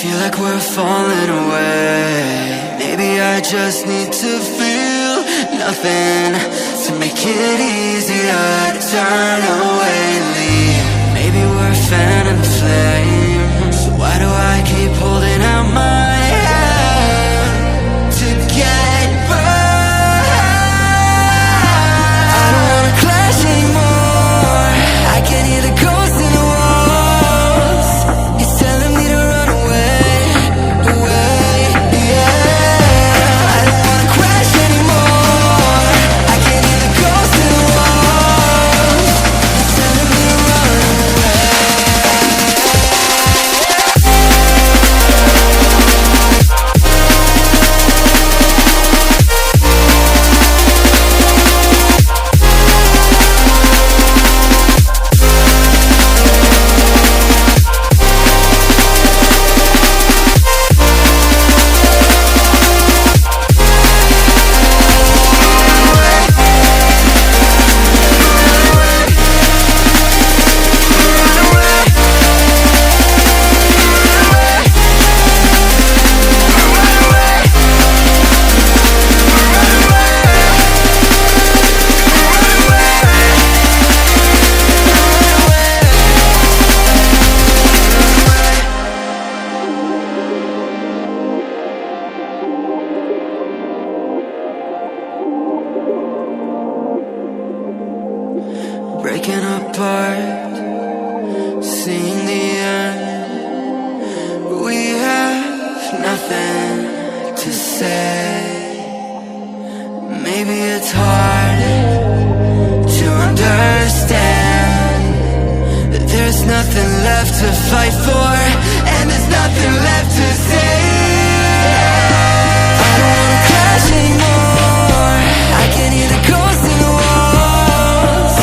Feel like we're falling away. Maybe I just need to feel nothing to make it easier to turn away and leave. Maybe we're fanning the flame, so why do I keep holding out my hand to get burned? I don't wanna clash anymore. I can hear the ghosts in the walls. It's telling me to run away, away, yeah. I don't wanna crash anymore. I can hear the ghosts in the walls. It's telling me to run away. Breaking apart, seeing the end. We have nothing to say. Maybe it's hard to understand that there's nothing left to fight for, and there's nothing left to say. I don't wanna crash anymore. I can hear the ghosts in the walls.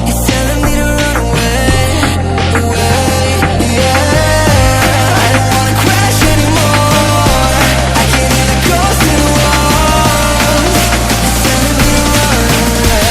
It's telling me to run away, away, yeah. I don't wanna crash anymore. I can hear the ghosts in the walls. It's telling me to run away.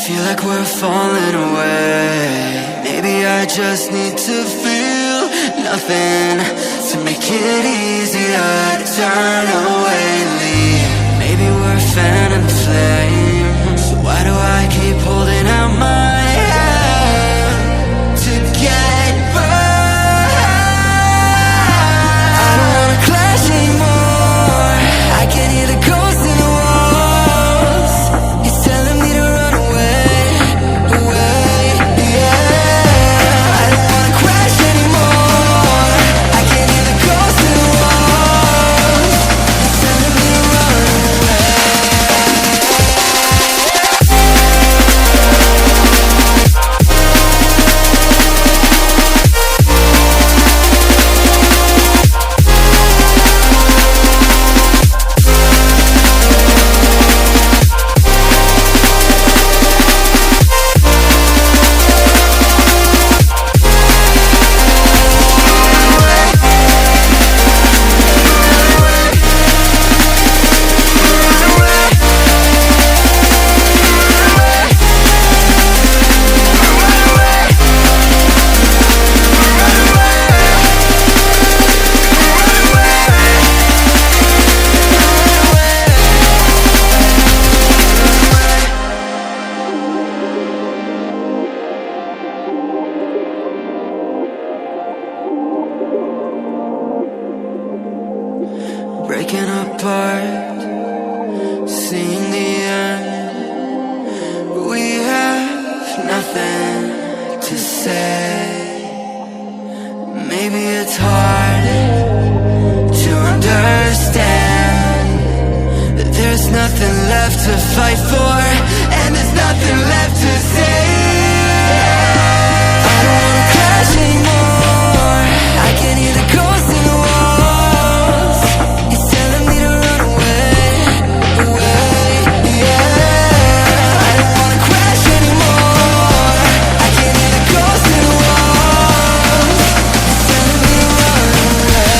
Feel like we're falling away. Maybe I just need to feel nothing to make it easier to turn away and leave. Maybe we're fanning the flame, so why do I keep holding out my hand to get burned? I don't wanna clash anymore. I can hear the ghosts in the walls. It's telling me to run away, away, yeah. I don't wanna crash anymore. I can hear the ghosts in the walls. It's telling me to run away. breaking apart, seeing the end. We have nothing to say. Maybe it's hard to understand that there's nothing left to fight for, and there's nothing left to say. I don't wanna crash anymore. I can hear the ghosts in the walls. It's telling me to run away, away, yeah. I don't wanna crash anymore. I can hear the ghosts in the walls. It's telling me to run away.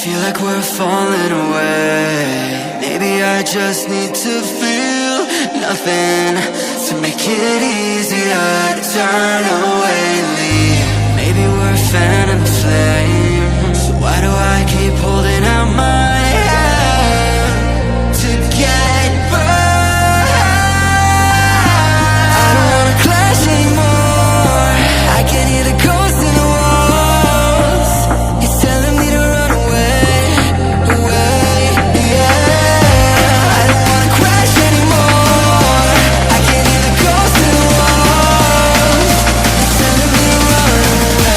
Feel like we're falling away. Maybe I just need to feel nothing to make it easier to turn away, leave. Maybe we're fan and flame. So why do I keep holding out my hand to get burned? I don't wanna clash anymore. I can hear the ghosts in the walls. It's telling me to run away, away, yeah. I don't wanna crash anymore. I can hear the ghosts in the walls. It's telling me to run away.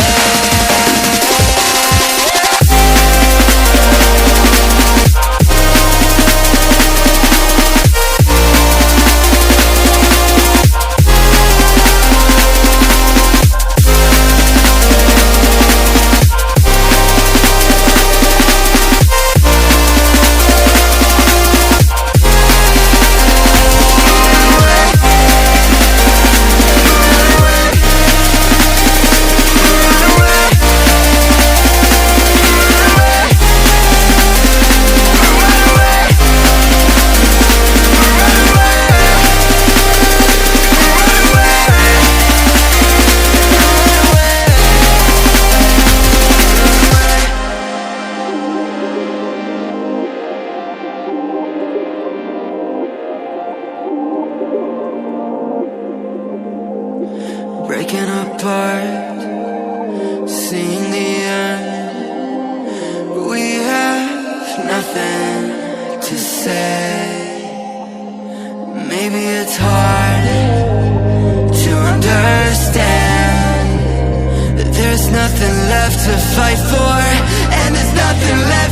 Breaking apart, seeing the end. We have nothing to say. Maybe it's hard to understand that there's nothing left to fight for, and there's nothing left